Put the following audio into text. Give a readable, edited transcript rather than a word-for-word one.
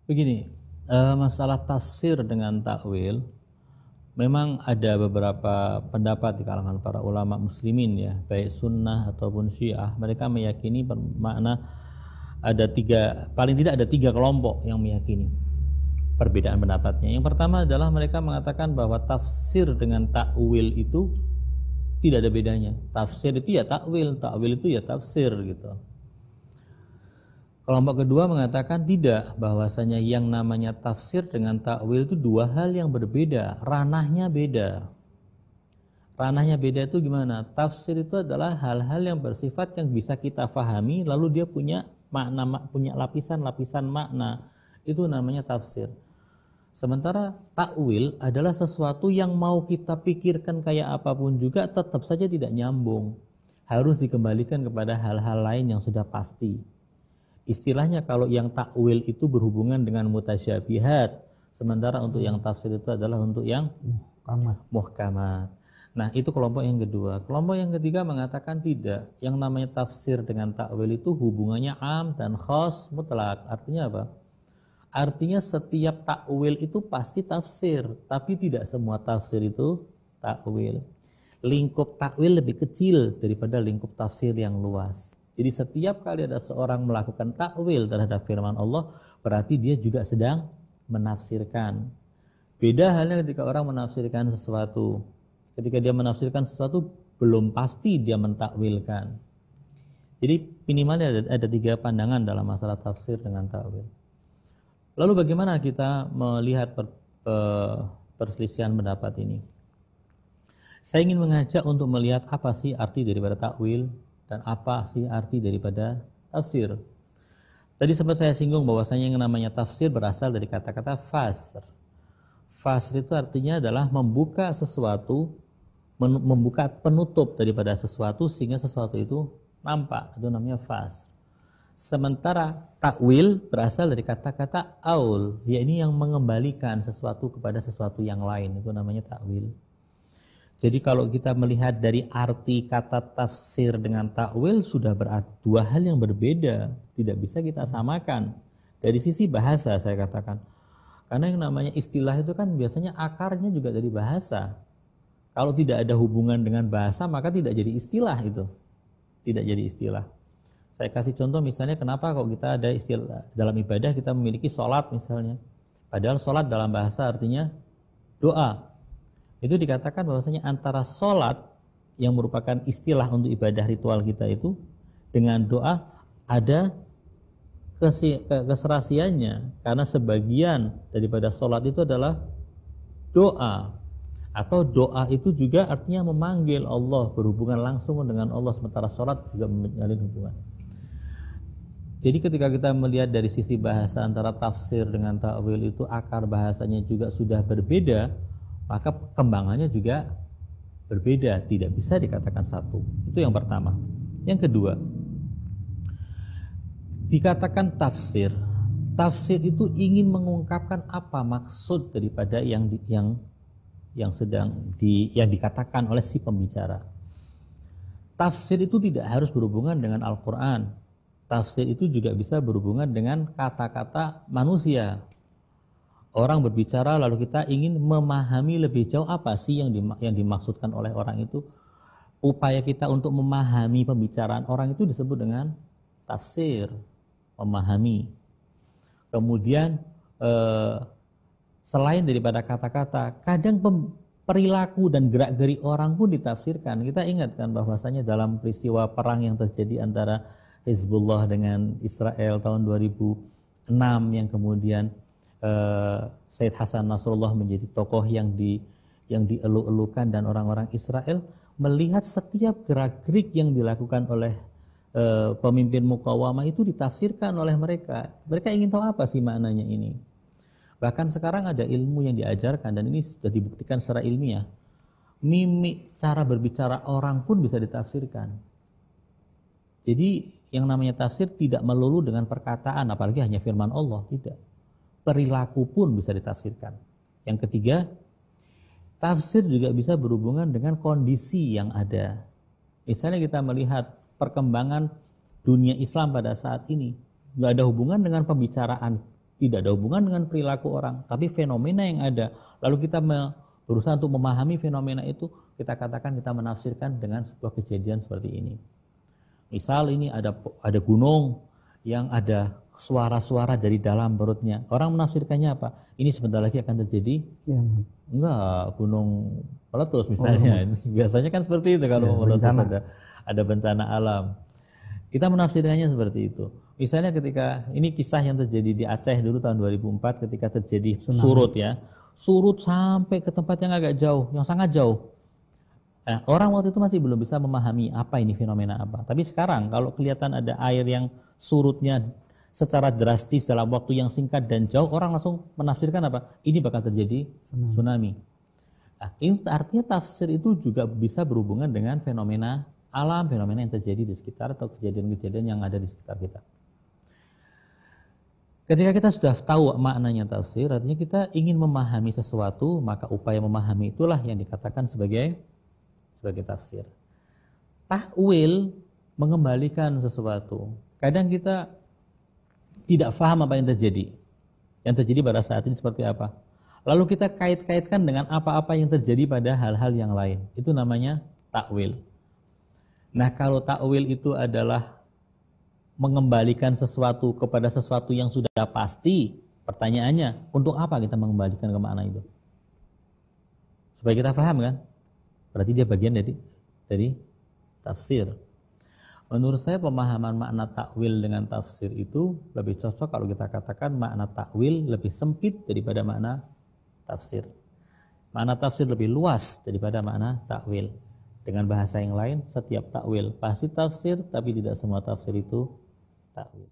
Begini, masalah tafsir dengan takwil, memang ada beberapa pendapat di kalangan para ulama muslimin ya, baik sunnah ataupun syiah. Mereka meyakini bermakna ada tiga, paling tidak ada tiga kelompok yang meyakini perbedaan pendapatnya. Yang pertama adalah mereka mengatakan bahwa tafsir dengan takwil itu tidak ada bedanya. Tafsir itu ya takwil, takwil itu ya tafsir gitu. Kelompok kedua mengatakan tidak, bahwasanya yang namanya tafsir dengan takwil itu dua hal yang berbeda, ranahnya beda. Ranahnya beda itu gimana? Tafsir itu adalah hal-hal yang bersifat yang bisa kita fahami, lalu dia punya makna, punya lapisan-lapisan makna. Itu namanya tafsir. Sementara takwil adalah sesuatu yang mau kita pikirkan kayak apapun juga tetap saja tidak nyambung. Harus dikembalikan kepada hal-hal lain yang sudah pasti. Istilahnya kalau yang takwil itu berhubungan dengan mutasyabihat, sementara untuk yang tafsir itu adalah untuk yang muhkamat. Nah, itu kelompok yang kedua. Kelompok yang ketiga mengatakan tidak. Yang namanya tafsir dengan takwil itu hubungannya am dan khas mutlak. Artinya apa? Artinya setiap takwil itu pasti tafsir, tapi tidak semua tafsir itu takwil. Lingkup takwil lebih kecil daripada lingkup tafsir yang luas. Jadi setiap kali ada seorang melakukan takwil terhadap firman Allah, berarti dia juga sedang menafsirkan. Beda halnya ketika orang menafsirkan sesuatu. Ketika dia menafsirkan sesuatu, belum pasti dia mentakwilkan. Jadi minimalnya ada tiga pandangan dalam masalah tafsir dengan takwil. Lalu bagaimana kita melihat perselisihan pendapat ini? Saya ingin mengajak untuk melihat apa sih arti daripada takwil dan apa sih arti daripada tafsir. Tadi sempat saya singgung bahwasanya yang namanya tafsir berasal dari kata-kata fasr. Fasr itu artinya adalah membuka sesuatu, membuka penutup daripada sesuatu sehingga sesuatu itu nampak. Itu namanya fasr. Sementara takwil berasal dari kata-kata aul, yakni yang mengembalikan sesuatu kepada sesuatu yang lain. Itu namanya takwil. Jadi kalau kita melihat dari arti kata tafsir dengan takwil sudah berarti dua hal yang berbeda, tidak bisa kita samakan. Dari sisi bahasa saya katakan. Karena yang namanya istilah itu kan biasanya akarnya juga dari bahasa. Kalau tidak ada hubungan dengan bahasa maka tidak jadi istilah itu. Tidak jadi istilah. Saya kasih contoh misalnya kenapa kalau kita ada istilah dalam ibadah kita memiliki sholat misalnya. Padahal sholat dalam bahasa artinya doa. Itu dikatakan bahwasanya antara sholat yang merupakan istilah untuk ibadah ritual kita itu dengan doa ada keserasiannya. Karena sebagian daripada sholat itu adalah doa. Atau doa itu juga artinya memanggil Allah, berhubungan langsung dengan Allah, sementara sholat juga menjalin hubungan. Jadi ketika kita melihat dari sisi bahasa antara tafsir dengan ta'wil itu akar bahasanya juga sudah berbeda, maka kembangannya juga berbeda, tidak bisa dikatakan satu. Itu yang pertama. Yang kedua, dikatakan tafsir. Tafsir itu ingin mengungkapkan apa maksud daripada yang dikatakan oleh si pembicara. Tafsir itu tidak harus berhubungan dengan Al-Quran. Tafsir itu juga bisa berhubungan dengan kata-kata manusia. Orang berbicara lalu kita ingin memahami lebih jauh apa sih yang dimaksudkan oleh orang itu. Upaya kita untuk memahami pembicaraan orang itu disebut dengan tafsir, memahami. Kemudian selain daripada kata-kata, kadang perilaku dan gerak-geri orang pun ditafsirkan. Kita ingatkan bahwasanya dalam peristiwa perang yang terjadi antara Hizbullah dengan Israel tahun 2006 yang kemudian Sayyid Hasan Nasrullah menjadi tokoh yang dieluk-elukan dan orang-orang Israel melihat setiap gerak-gerik yang dilakukan oleh pemimpin mukawamah itu ditafsirkan oleh mereka. Mereka ingin tahu apa sih maknanya ini. Bahkan sekarang ada ilmu yang diajarkan dan ini sudah dibuktikan secara ilmiah. Mimik cara berbicara orang pun bisa ditafsirkan. Jadi yang namanya tafsir tidak melulu dengan perkataan, apalagi hanya firman Allah, tidak. Perilaku pun bisa ditafsirkan. Yang ketiga, tafsir juga bisa berhubungan dengan kondisi yang ada. Misalnya kita melihat perkembangan dunia Islam pada saat ini, nggak ada hubungan dengan pembicaraan tidak ada hubungan dengan perilaku orang, tapi fenomena yang ada. Lalu kita berusaha untuk memahami fenomena itu, kita katakan kita menafsirkan dengan sebuah kejadian seperti ini. Misal ini ada gunung yang ada suara-suara dari dalam perutnya. Orang menafsirkannya apa? Ini sebentar lagi akan terjadi enggak, gunung meletus misalnya. Biasanya kan seperti itu kalau meletus ada bencana alam. Kita menafsirkannya seperti itu. Misalnya ketika ini kisah yang terjadi di Aceh dulu tahun 2004 ketika terjadi surut ya. Surut sampai ke tempat yang agak jauh, yang sangat jauh. Nah, orang waktu itu masih belum bisa memahami apa ini fenomena apa. Tapi sekarang kalau kelihatan ada air yang surutnya secara drastis dalam waktu yang singkat dan jauh, orang langsung menafsirkan apa? Ini bakal terjadi tsunami. Nah, ini artinya tafsir itu juga bisa berhubungan dengan fenomena alam, fenomena yang terjadi di sekitar atau kejadian-kejadian yang ada di sekitar kita. Ketika kita sudah tahu maknanya tafsir, artinya kita ingin memahami sesuatu, maka upaya memahami itulah yang dikatakan sebagai tafsir. Takwil mengembalikan sesuatu. Kadang kita tidak paham apa yang terjadi. Yang terjadi pada saat ini seperti apa. Lalu kita kait-kaitkan dengan apa-apa yang terjadi pada hal-hal yang lain. Itu namanya takwil. Nah, kalau takwil itu adalah mengembalikan sesuatu kepada sesuatu yang sudah pasti, pertanyaannya, untuk apa kita mengembalikan ke makna itu? Supaya kita paham kan? Berarti dia bagian dari tafsir. Menurut saya pemahaman makna takwil dengan tafsir itu lebih cocok kalau kita katakan makna takwil lebih sempit daripada makna tafsir. Makna tafsir lebih luas daripada makna takwil. Dengan bahasa yang lain, setiap takwil pasti tafsir, tapi tidak semua tafsir itu takwil.